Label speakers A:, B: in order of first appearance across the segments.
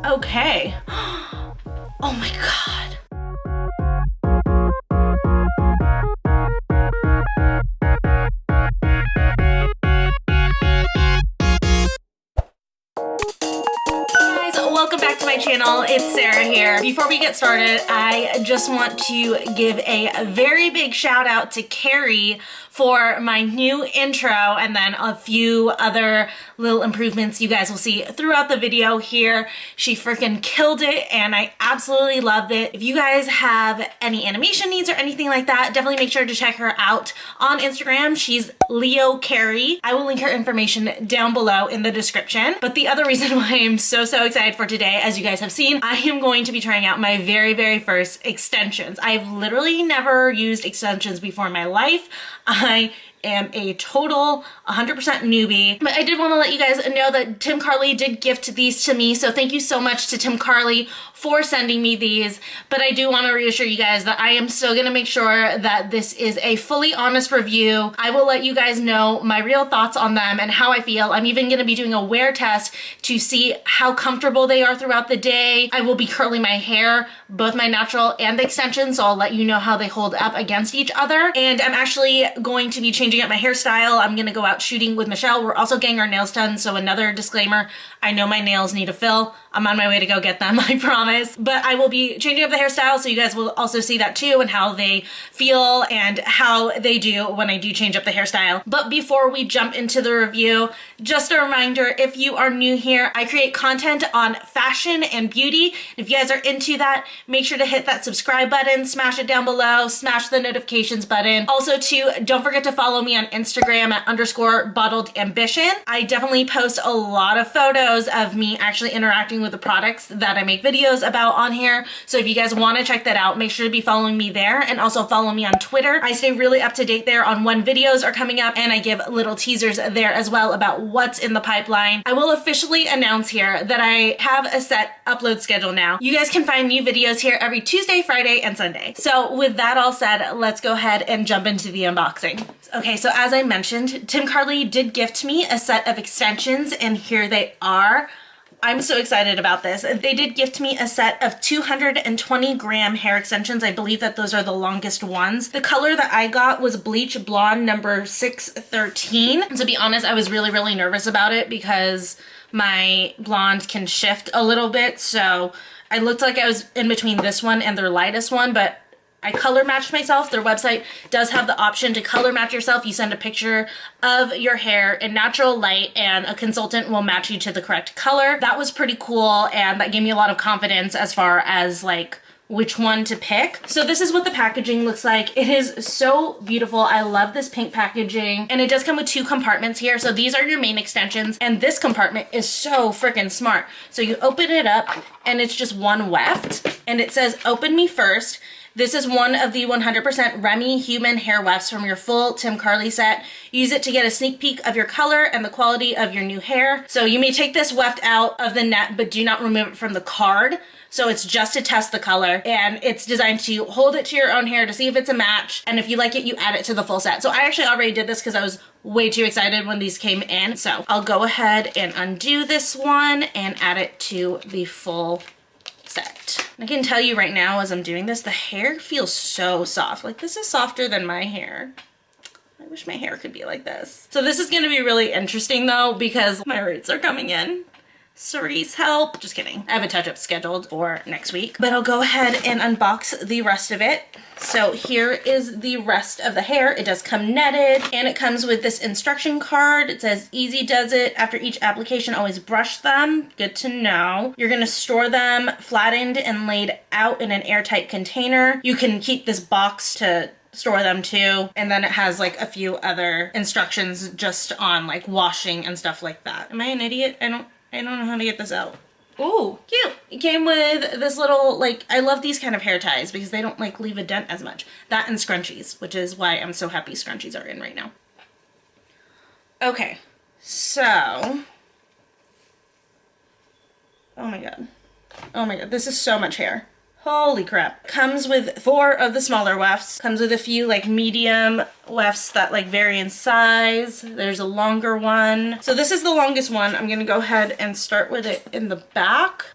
A: Okay. Oh my God. Welcome back to my channel. It's Sarah here. Before we get started, I just want to give a very big shout out to Carrie for my new intro and then a few other little improvements you guys will see throughout the video here. She freaking killed it and I absolutely loved it. If you guys have any animation needs or anything like that, definitely make sure to check her out on Instagram. She's Leo Carey. I will link her information down below in the description. But the other reason why I'm so excited for today, as you guys have seen, I am going to be trying out my very first extensions. I've literally never used extensions before in my life. I am a total 100% newbie, but I did want to let you guys know that Tim Carli did gift these to me, so thank you so much to Tim Carli for sending me these. But I do want to reassure you guys that I am still going to make sure that this is a fully honest review. I will let you guys know my real thoughts on them and how I feel. I'm even going to be doing a wear test to see how comfortable they are throughout the day. I will be curling my hair, both my natural and the extensions, so I'll let you know how they hold up against each other. And I'm actually going to be changing up my hairstyle. I'm going to go out shooting with Michelle. We're also getting our nails done, so another disclaimer, I know my nails need a fill. I'm on my way to go get them, I promise. But I will be changing up the hairstyle, so you guys will also see that too and how they feel and how they do when I do change up the hairstyle. But before we jump into the review, just a reminder, if you are new here, I create content on fashion and beauty. If you guys are into that, make sure to hit that subscribe button, smash it down below, smash the notifications button. Also too, don't forget to follow me on Instagram at _bottledambition. I definitely post a lot of photos of me actually interacting with the products that I make videos about on here. So if you guys want to check that out, make sure to be following me there and also follow me on Twitter. I stay really up to date there on when videos are coming up and I give little teasers there as well about what's in the pipeline. I will officially announce here that I have a set upload schedule now. You guys can find new videos here every Tuesday, Friday, and Sunday. So with that all said, let's go ahead and jump into the unboxing. Okay, so as I mentioned, Tim Carli did gift me a set of extensions and here they are. I'm so excited about this. They did gift me a set of 220 gram hair extensions. I believe that those are the longest ones. The color that I got was Bleach Blonde number 613. And to be honest, I was really nervous about it because my blonde can shift a little bit. So I looked like I was in between this one and their lightest one, but I color matched myself. Their website does have the option to color match yourself. You send a picture of your hair in natural light and a consultant will match you to the correct color. That was pretty cool and that gave me a lot of confidence as far as like which one to pick. So this is what the packaging looks like. It is so beautiful. I love this pink packaging and it does come with 2 compartments here. So these are your main extensions and this compartment is so freaking smart. So you open it up and it's just one weft and it says open me first. This is one of the 100% Remy human hair wefts from your full Tim Carli set. Use it to get a sneak peek of your color and the quality of your new hair. So you may take this weft out of the net, but do not remove it from the card. So it's just to test the color and it's designed to hold it to your own hair to see if it's a match. And if you like it, you add it to the full set. So I actually already did this because I was way too excited when these came in. So I'll go ahead and undo this one and add it to the full set. I can tell you right now as I'm doing this, the hair feels so soft. Like this is softer than my hair. I wish my hair could be like this. So this is going to be really interesting though because my roots are coming in. Cerise, help. Just kidding. I have a touch-up scheduled for next week, but I'll go ahead and unbox the rest of it. So here is the rest of the hair. It does come netted and it comes with this instruction card. It says easy does it. After each application, always brush them. Good to know. You're going to store them flattened and laid out in an airtight container. You can keep this box to store them too. And then it has like a few other instructions just on like washing and stuff like that. Am I an idiot? I don't know how to get this out. Ooh, cute. It came with this little, like, I love these kind of hair ties because they don't like leave a dent as much. That and scrunchies, which is why I'm so happy scrunchies are in right now. Okay, so, oh my god, this is so much hair. Holy crap. Comes with 4 of the smaller wefts. Comes with a few like medium wefts that like vary in size. There's a longer one. So this is the longest one. I'm gonna go ahead and start with it in the back.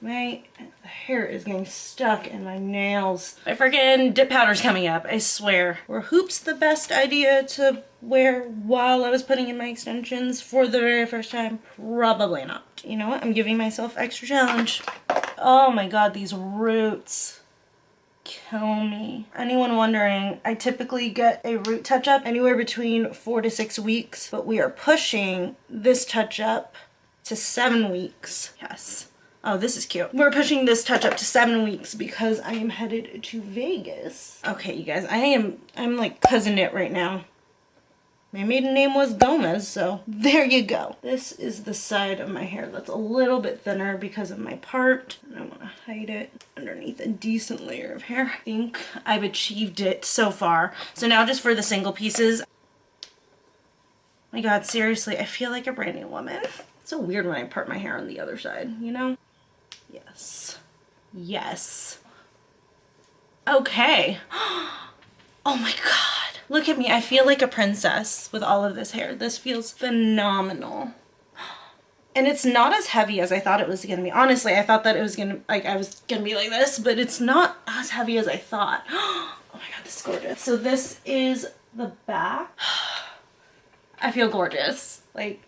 A: My hair is getting stuck in my nails. My freaking dip powder's coming up, I swear. Were hoops the best idea to wear while I was putting in my extensions for the very first time? Probably not. You know what? I'm giving myself extra challenge. Oh my god, these roots kill me. Anyone wondering, I typically get a root touch-up anywhere between 4 to 6 weeks, but we are pushing this touch-up to 7 weeks. Yes. Oh, this is cute. We're pushing this touch up to 7 weeks because I am headed to Vegas. Okay, you guys, I'm like cousin it right now. My maiden name was Gomez, so there you go. This is the side of my hair that's a little bit thinner because of my part. And I want to hide it underneath a decent layer of hair. I think I've achieved it so far. So now just for the single pieces. My god, seriously, I feel like a brand new woman. It's so weird when I part my hair on the other side, you know? Yes. Yes. Okay. Oh my god. Look at me. I feel like a princess with all of this hair. This feels phenomenal. And it's not as heavy as I thought it was going to be. Honestly, I thought that it was going to, like, I was going to be like this, but it's not as heavy as I thought. Oh my god, this is gorgeous. So this is the back. I feel gorgeous. Like,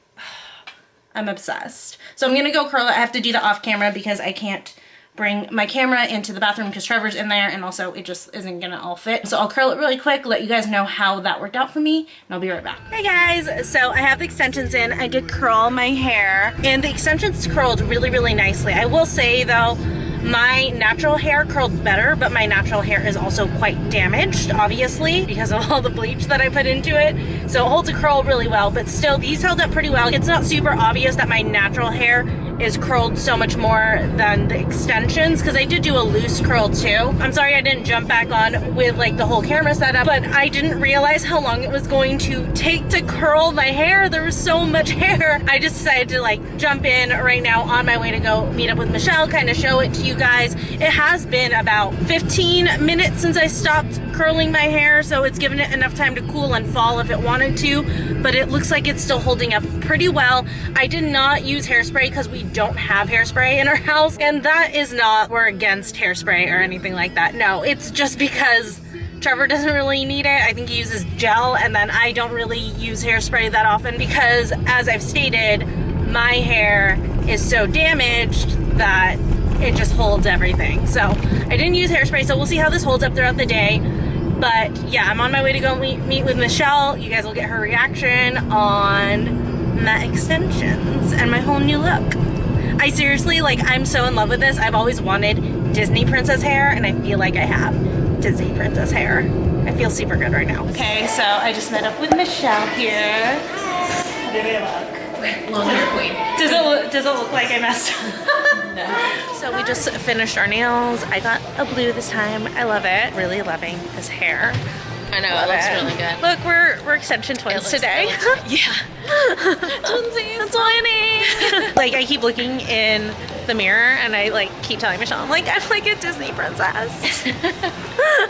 A: I'm obsessed. So I'm gonna go curl it. I have to do that off camera because I can't bring my camera into the bathroom because Trevor's in there, and also it just isn't gonna all fit. So I'll curl it really quick, let you guys know how that worked out for me, and I'll be right back. Hey guys, so I have the extensions in. I did curl my hair, and the extensions curled really, really nicely. I will say though, my natural hair curled better, but my natural hair is also quite damaged, obviously, because of all the bleach that I put into it. So it holds a curl really well, but still, these held up pretty well. It's not super obvious that my natural hair is curled so much more than the extensions, because I did do a loose curl too. I'm sorry I didn't jump back on with like the whole camera setup, but I didn't realize how long it was going to take to curl my hair. There was so much hair. I just decided to like jump in right now on my way to go meet up with Michelle, kind of show it to you guys. It has been about 15 minutes since I stopped curling my hair, so it's given it enough time to cool and fall if it wanted to, but it looks like it's still holding up pretty well. I did not use hairspray because we don't have hairspray in our house, and that is not, we're against hairspray or anything like that. No, it's just because Trevor doesn't really need it. I think he uses gel, and then I don't really use hairspray that often because, as I've stated, my hair is so damaged that it just holds everything. So I didn't use hairspray, so we'll see how this holds up throughout the day. But yeah, I'm on my way to go meet with Michelle. You guys will get her reaction on my extensions and my whole new look. I seriously, like, I'm so in love with this. I've always wanted Disney princess hair, and I feel like I have Disney princess hair. I feel super good right now. Okay, so I just met up with Michelle here. How did it look?
B: Long hair queen.
A: Does it look like I messed up? No. So we just finished our nails. I got a blue this time. I love it. Really loving his hair.
B: I know, it looks really good.
A: Look, we're extension twins today.
B: Yeah. Twinsies.
A: Twinning. Like, I keep looking in the mirror and I like keep telling Michelle, I'm like a Disney princess.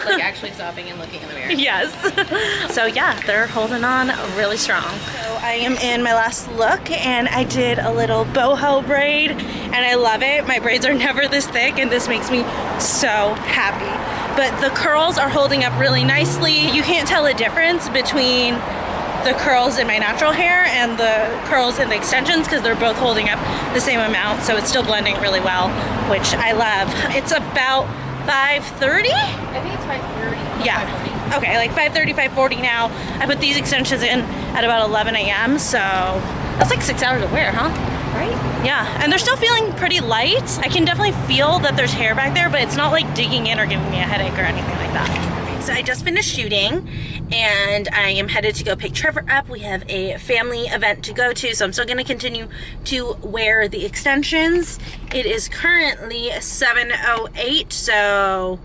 B: Like actually stopping and looking in the mirror.
A: Yes. So yeah, they're holding on really strong. So I am in my last look and I did a little boho braid and I love it. My braids are never this thick and this makes me so happy. But the curls are holding up really nicely. You can't tell a difference between the curls in my natural hair and the curls in the extensions because they're both holding up the same amount, so it's still blending really well, which I love. It's about 5:30?
B: I think it's 5:30.
A: Yeah. 5:40. Okay, like 5:30, 5:40 now. I put these extensions in at about 11 a.m., so that's like 6 hours of wear, huh? Right? Yeah, and they're still feeling pretty light. I can definitely feel that there's hair back there, but it's not like digging in or giving me a headache or anything like that. So I just finished shooting and I am headed to go pick Trevor up. We have a family event to go to, so I'm still going to continue to wear the extensions. It is currently 7:08, so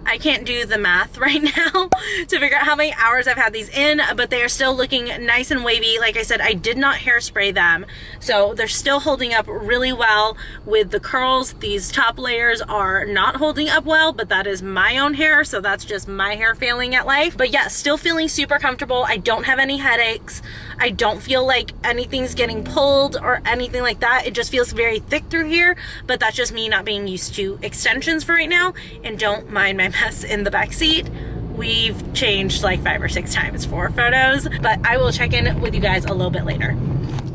A: I can't do the math right now to figure out how many hours I've had these in, but they are still looking nice and wavy. Like I said, I did not hairspray them, so they're still holding up really well with the curls. These top layers are not holding up well, but that is my own hair, so that's just my hair failing at life. But yeah, still feeling super comfortable. I don't have any headaches. I don't feel like anything's getting pulled or anything like that. It just feels very thick through here, but that's just me not being used to extensions for right now. And don't mind my mess in the back seat. We've changed like 5 or 6 times for photos, but I will check in with you guys a little bit later.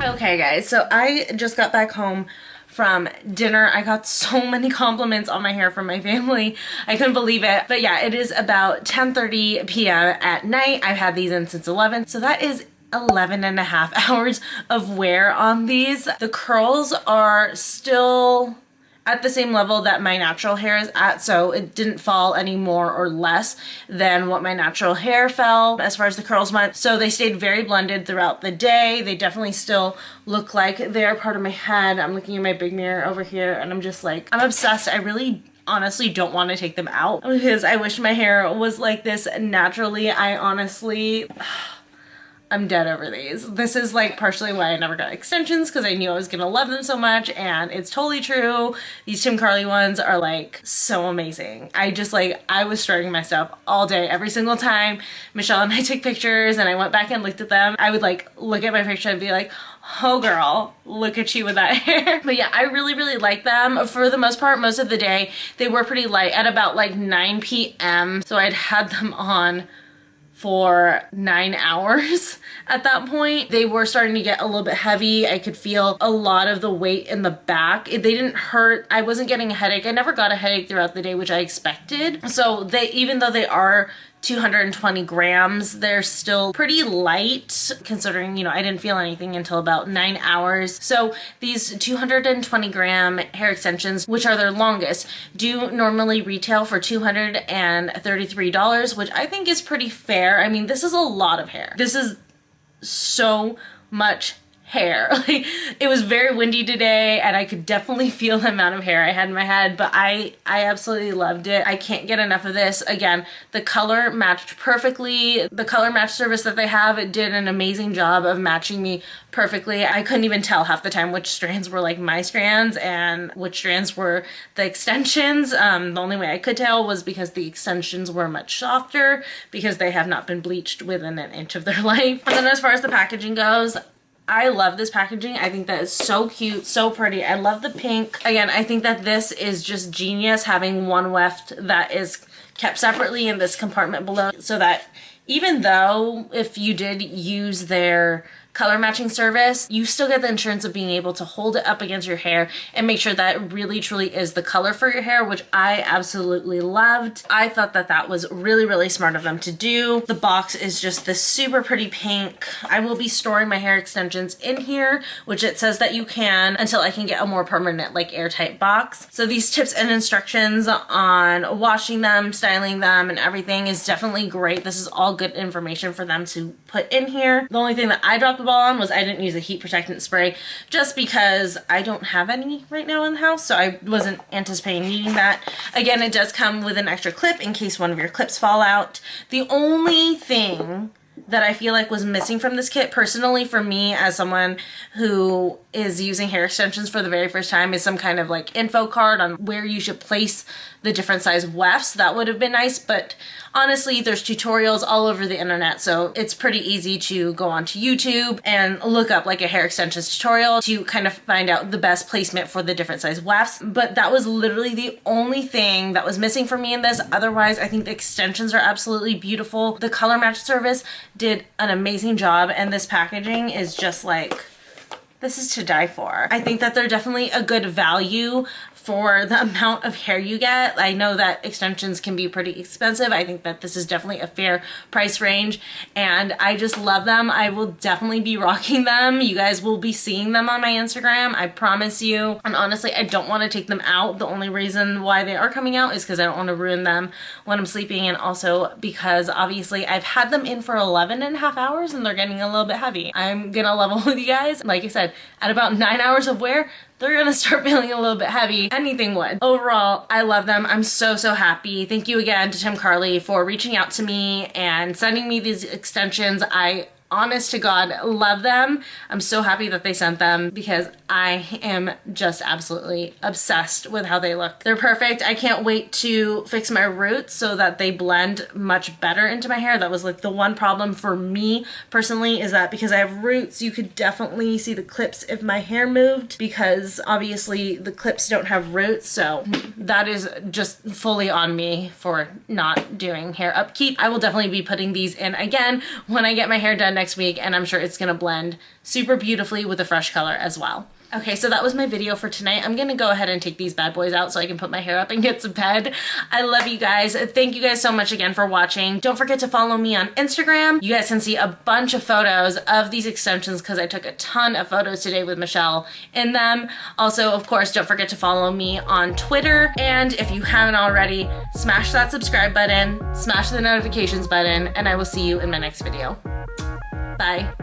A: Okay guys, so I just got back home from dinner. I got so many compliments on my hair from my family. I couldn't believe it. But yeah, it is about 10:30 p.m. at night. I've had these in since 11. So that is 11 and a half hours of wear on these. The curls are still at the same level that my natural hair is at, so it didn't fall any more or less than what my natural hair fell as far as the curls went. So they stayed very blended throughout the day. They definitely still look like they're part of my head. I'm looking in my big mirror over here and I'm just like, I'm obsessed. I really honestly don't want to take them out because I wish my hair was like this naturally. I honestly, I'm dead over these. This is like partially why I never got extensions, because I knew I was gonna love them so much, and it's totally true. These Tim Carli ones are like so amazing. I was starting my stuff all day, every single time Michelle and I took pictures and I went back and looked at them. I would like look at my picture and be like, oh girl, look at you with that hair. But yeah, I really, really like them. For the most part, most of the day, they were pretty light at about like 9 p.m. So I'd had them on for 9 hours at that point. They were starting to get a little bit heavy. I could feel a lot of the weight in the back. They didn't hurt. I wasn't getting a headache. I never got a headache throughout the day, which I expected. So even though they are 220 grams, they're still pretty light considering, you know, I didn't feel anything until about 9 hours. So these 220 gram hair extensions, which are their longest, do normally retail for $233, which I think is pretty fair. I mean, this is a lot of hair. This is so much hair. Like, it was very windy today and I could definitely feel the amount of hair I had in my head, but I absolutely loved it. I can't get enough of this. Again, the color matched perfectly. The color match service that they have, it did an amazing job of matching me perfectly. I couldn't even tell half the time which strands were like my strands and which strands were the extensions. The only way I could tell was because the extensions were much softer because they have not been bleached within an inch of their life. And then as far as the packaging goes, I love this packaging. I think that is so cute, so pretty. I love the pink. Again, I think that this is just genius, having one weft that is kept separately in this compartment below, so that even though if you did use their color matching service, you still get the insurance of being able to hold it up against your hair and make sure that it really truly is the color for your hair, which I absolutely loved. I thought that that was really, really smart of them to do. The box is just this super pretty pink. I will be storing my hair extensions in here, which it says that you can until I can get a more permanent, like, airtight box. So these tips and instructions on washing them, styling them, and everything is definitely great. This is all good information for them to put in here. The only thing that I dropped the ball on was I didn't use a heat protectant spray just because I don't have any right now in the house, so I wasn't anticipating needing that. Again, it does come with an extra clip in case one of your clips fall out. The only thing that I feel like was missing from this kit, personally for me as someone who is using hair extensions for the very first time, is some kind of like info card on where you should place the different size wefts. That would have been nice, but honestly, there's tutorials all over the internet, so it's pretty easy to go onto YouTube and look up like a hair extensions tutorial to kind of find out the best placement for the different size wefts. But that was literally the only thing that was missing for me in this. Otherwise, I think the extensions are absolutely beautiful. The color match service did an amazing job, and this packaging is just like, this is to die for. I think that they're definitely a good value for the amount of hair you get. I know that extensions can be pretty expensive. I think that this is definitely a fair price range, and I just love them. I will definitely be rocking them. You guys will be seeing them on my Instagram, I promise you. And honestly, I don't want to take them out. The only reason why they are coming out is because I don't want to ruin them when I'm sleeping, and also because obviously I've had them in for 11 and a half hours and they're getting a little bit heavy. I'm gonna level with you guys. Like I said, at about 9 hours of wear, they're gonna start feeling a little bit heavy. Anything would. Overall, I love them. I'm so, so happy. Thank you again to Tim Carli for reaching out to me and sending me these extensions. I honest to God, love them. I'm so happy that they sent them because I am just absolutely obsessed with how they look. They're perfect. I can't wait to fix my roots so that they blend much better into my hair. That was like the one problem for me personally, is that because I have roots, you could definitely see the clips if my hair moved, because obviously the clips don't have roots. So that is just fully on me for not doing hair upkeep. I will definitely be putting these in again when I get my hair done next week, and I'm sure it's gonna blend super beautifully with a fresh color as well. Okay, so that was my video for tonight. I'm gonna go ahead and take these bad boys out so I can put my hair up and get to bed. I love you guys. Thank you guys so much again for watching. Don't forget to follow me on Instagram. You guys can see a bunch of photos of these extensions because I took a ton of photos today with Michelle in them. Also, of course, don't forget to follow me on Twitter. And if you haven't already, smash that subscribe button, smash the notifications button, and I will see you in my next video. Bye.